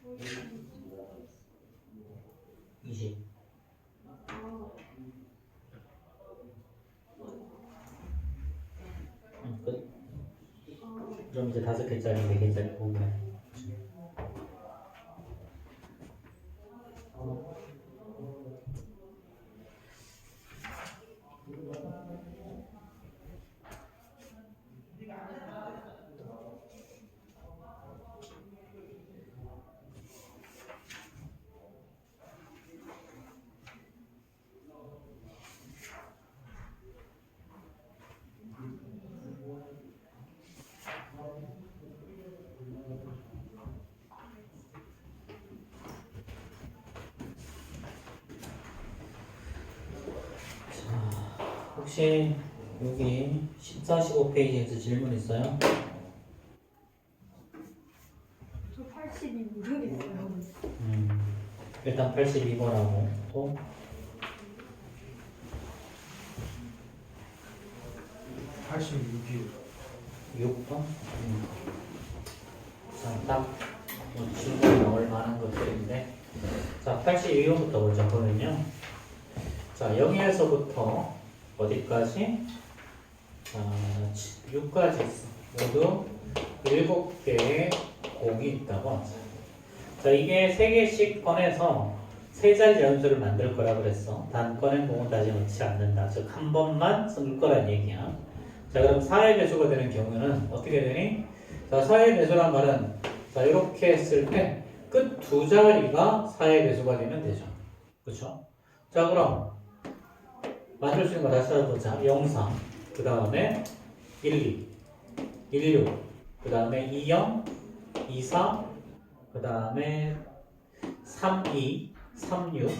뭐 이거 모르겠어. 20. 아, 끝. 아, 그럼 이제 5개짜리, 4개짜리 보면. 혹시 여기 14, 15페이지에서 질문 있어요? 저 82 모르겠어요. 일단 82번하고 또 86이요. 6번. 자, 딱 질문에 넣을 만한 것들인데, 자, 82번부터 먼저 보면요. 자, 0에서부터 어디까지? 자, 6까지 있어. 모두 7개의 공이 있다고 하죠. 자, 이게 3개씩 꺼내서 세 자리 연수를 만들 거라 그랬어. 단 꺼낸 공은 다시 넣지 않는다. 즉, 한 번만 쓸 거란 얘기야. 자, 그럼 4의 배수가 되는 경우는 어떻게 되니? 자, 4의 배수란 말은 자, 이렇게 했을 때 끝 두 자리가 4의 배수가 되면 되죠. 그렇죠? 자, 그럼 만들 수 있는 거 다시 찾아보자. 0, 3, 그 다음에 1, 2, 1, 6, 그 다음에 2, 0, 2, 4, 그 다음에 3, 2, 3, 6,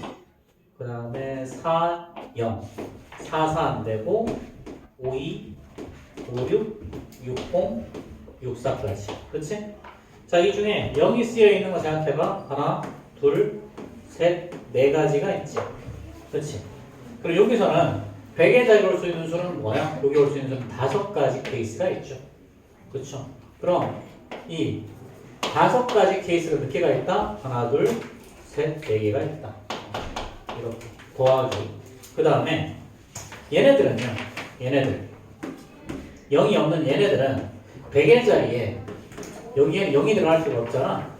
그 다음에 4, 0, 4, 4 안 되고 5, 2, 5, 6, 6, 0, 6, 4까지. 그치? 자, 이 중에 0이 쓰여 있는 거 생각해봐. 하나, 둘, 셋, 네 가지가 있지. 그치? 그리고 여기서는 100의 자리로 올 수 있는 수는 뭐야? 여기 올 수 있는 수는 5가지 케이스가 있죠. 그쵸? 그럼 이 5가지 케이스가 몇 개가 있다? 하나, 둘, 셋, 네 개가 있다. 이렇게 더하기. 그 다음에 얘네들은요. 얘네들 0이 없는 얘네들은 100의 자리에 여기에는 0이 들어갈 수가 없잖아.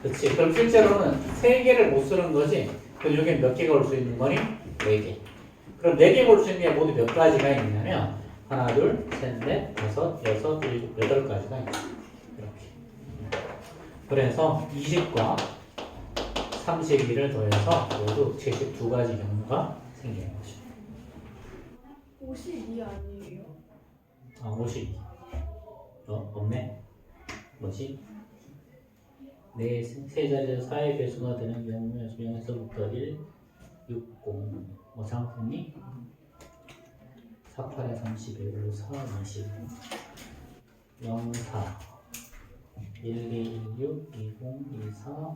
그치? 그럼 실제로는 3개를 못 쓰는 거지. 그럼 여기에 몇 개가 올 수 있는 거니? 4개. 그럼 4개가 올 수 있는 게 모두 몇 가지가 있냐면 하나, 둘, 셋, 넷, 다섯, 여섯, 일곱, 8가지가 있어. 이렇게. 그래서 20과 32를 더해서 모두 72가지 경우가 생기는 거죠. 52 아니에요? 아, 52. 없네. 뭐지? 세 자리에서 4의 배수가 되는 경우에 0에서부터 1, 6, 0. 뭐 장풍이 4, 8에 31, 4, 20, 0, 4, 1, 2, 1, 6, 2, 0, 2, 4,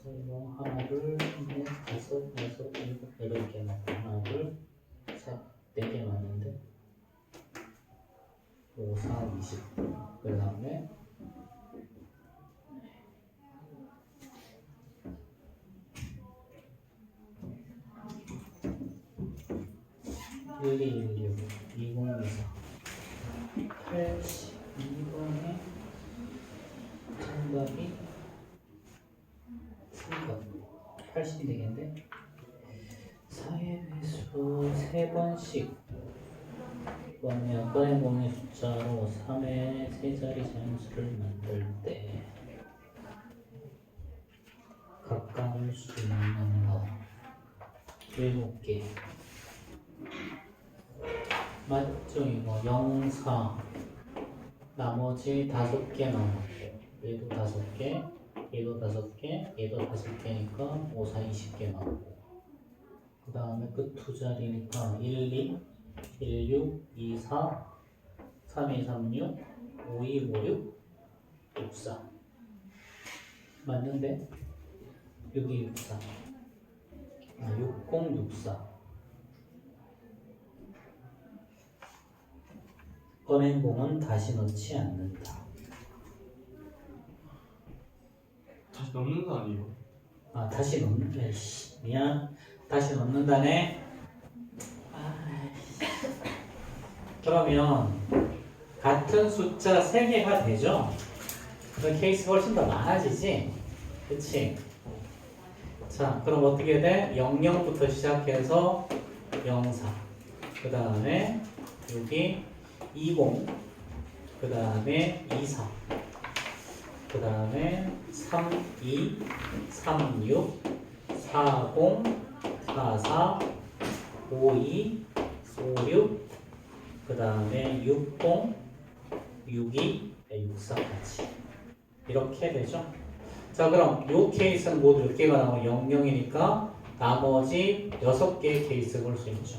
0, 하나, 둘, 넷, 다섯, 여섯, 일곱, 8개 맞고 하나, 둘, 셋, 4개 맞는데 5, 4, 20. 그 다음에 1, 2, 1, 6, 2, 0, 2, 4, 82번에 정답이 3번 80이 되겠는데 4의 배수 3번씩 꺼낸 공의 숫자로 3의 세자리 자연수를 만들 때 가까울 수 있는 거 7개 맞죠? 이거 0, 4 나머지 5개 남았고 얘도 5개 얘도 5개 얘도 5개니까 5, 4, 20개 남았고 그 다음에 끝 두 자리니까 1, 2, 1, 6, 2, 4 3, 2, 3, 6 5, 2, 5, 6 6, 4 맞는데? 6, 2, 6, 4 6, 0, 6, 4 꺼낸 공은 다시 넣지 않는다. 다시 넣는 거 아니에요? 아, 다시 넣는다. 미안. 다시 넣는다네. 그러면 같은 숫자 3개가 되죠? 그럼 케이스가 훨씬 더 많아지지? 그치? 자, 그럼 어떻게 돼? 00부터 시작해서 04. 그 다음에 여기 20. 그 다음에 24. 그 다음에 32, 36, 40, 44, 52, 56, 그 다음에 60, 62, 64까지 이렇게 되죠. 자, 그럼 요 케이스는 모두 몇 개가 나오면 00이니까 나머지 6개의 케이스 볼 수 있죠.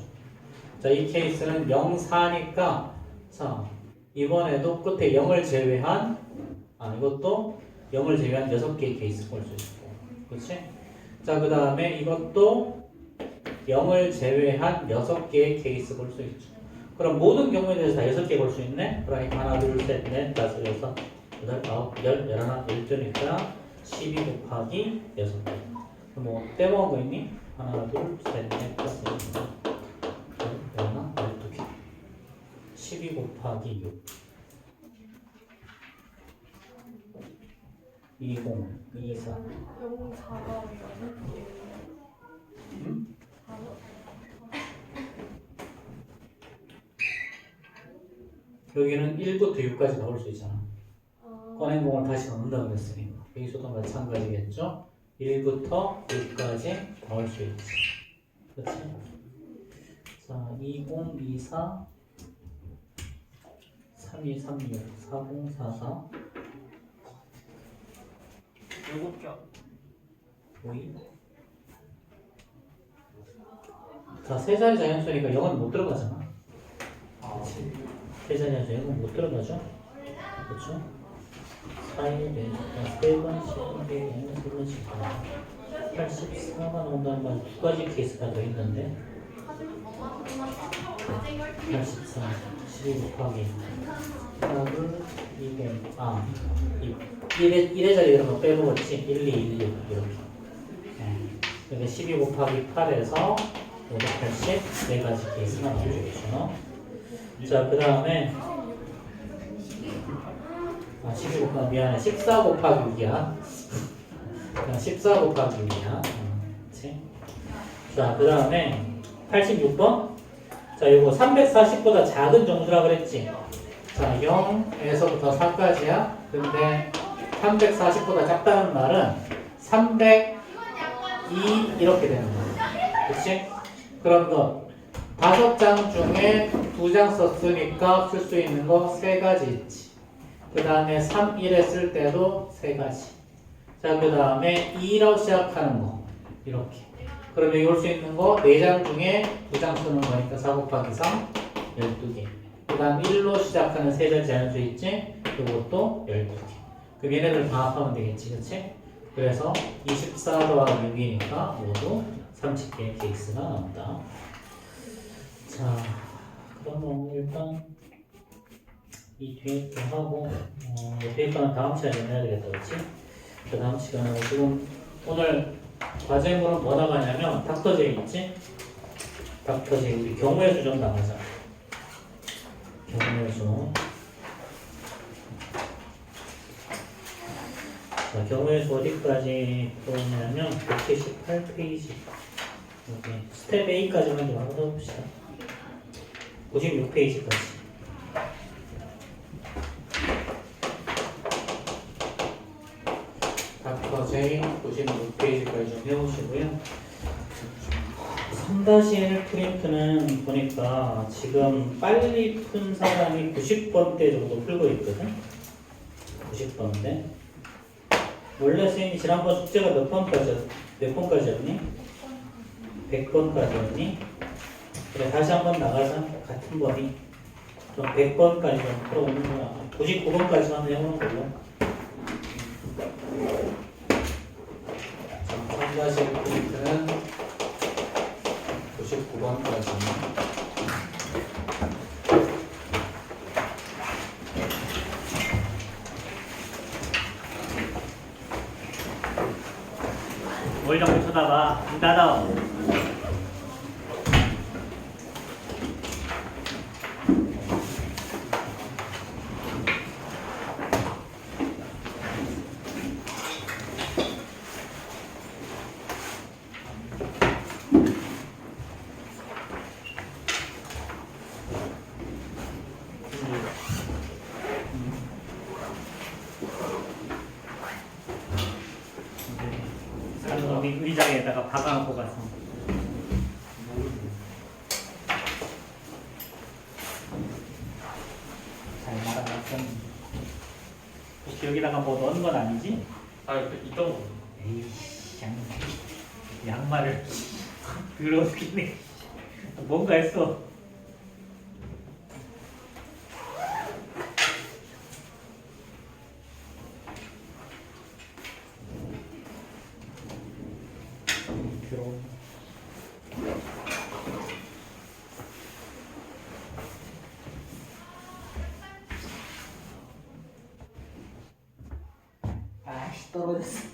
자, 이 케이스는 04니까 자, 이번에도 끝에 0을 제외한 이것도 0을 제외한 6개의 케이스 볼 수 있고 그렇지? 자, 그 다음에 이것도 0을 제외한 6개의 케이스 볼 수 있죠. 그럼 모든 경우에 대해서 다 6개 볼 수 있네? 그러니까 하나, 둘, 셋, 넷, 다섯, 여섯, 여덟, 아홉, 열, 열하나, 열두니까 12 곱하기 6개. 그럼 뭐 빼먹은 거 있니? 하나, 둘, 셋, 넷, 다섯, 여섯, 열하나, 12개. 12 곱하기 6. 20, 24. 0, 4가 응? 여기는 1부터 6까지 나올 수 있잖아. 꺼낸 공을 다시 넣는다 그랬으니까. 여기서도 마찬가지겠죠? 1부터 6까지 나올 수 있지. 그렇지? 자, 20, 24, 32, 36, 40, 44, 7개. 52. 자, 세 자리 자연수니까 0은 못 들어가잖아. 세 자리 자연수 0은 못 들어가죠? 그렇죠? 4일에 3번씩 3번씩 84가 나온다는 말 두 가지 케이스가 더 있는데 84 12 곱하기 4를 200 1의 자리 이런 거 빼먹었지 1, 2, 1, 6 이렇게 그러니까 12 곱하기 8에서 580 네 가지 케이스가 나오겠죠. 자, 그 다음에 12 곱하기 미안해 14 곱하기 6이야. 그냥 14 곱하기 6이야. 그렇지? 자, 그 다음에 86번. 자, 이거 340보다 작은 정수라 그랬지. 자, 0에서부터 4까지야. 근데 340보다 작다는 말은 302 이렇게 되는 거야. 그렇지? 그럼 거 5장 중에 2장 썼으니까 쓸 수 있는 거 3가지 있지. 그 다음에 3, 1에 쓸 때도 3가지. 자, 그 다음에 2라고 시작하는 거. 이렇게. 그러면 여기 올 수 있는 거 4장 중에 2장 쓰는 거니까 4 곱하기 3, 12개. 그 다음 1로 시작하는 세 자리 자연수 있지? 이것도 12개. 그럼 얘네들 다 합하면 되겠지, 그치? 그래서 24 더하기 6이니까 모두 30개의 케이스가 나온다. 자, 그럼 뭐 일단 이 뒤에 거 하고 뒤에 거는 다음 시간에 해야 되겠다, 그렇지? 그 다음 시간에 지금 오늘 과제물은 뭐 나가냐면 닥터제이 있지? 닥터제이 우리 경우의 수 좀 나가자. 경우의 수. 자, 경우의 수 어디까지 보냐면 178페이지. 여기 스텝 A까지만 좀 한번 해봅시다. 96페이지까지. 닥터 J 96페이지까지 좀 해보시고요. 3-1 프린트는 보니까 지금 빨리 푼 사람이 90번대 정도 풀고 있거든. 90번대. 원래 선생님이 지난번 숙제가 몇 번까지였니? 100번까지였니? 그래, 다시 한번 나가자. 같은 범위. 좀 100번까지 좀 풀어오는 거야. 99번까지 한번 해보는 걸로. 3-1 프린트는 99번까지. 뭘 자꾸 쳐다봐. 문 닫아. 우리 의자에다가 박아놓고 가서 잘 말아놨어. 혹시 여기다가 뭐 넣은 건 아니지? 아, 있던 거. 에이씨, 양말을 더럽히네. 뭔가 했어. 떨어졌어.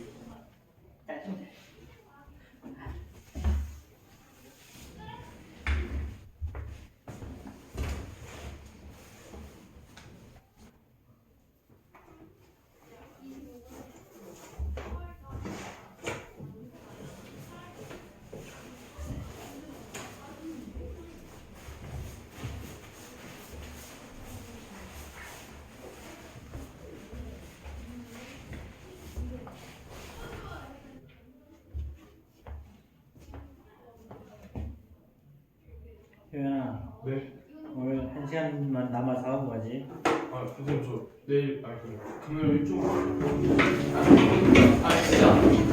효연아, 네. 오늘 1시간만 남아서 하고 가지. 아 선생님 저 내일 아니 금요일 일찍 아 진짜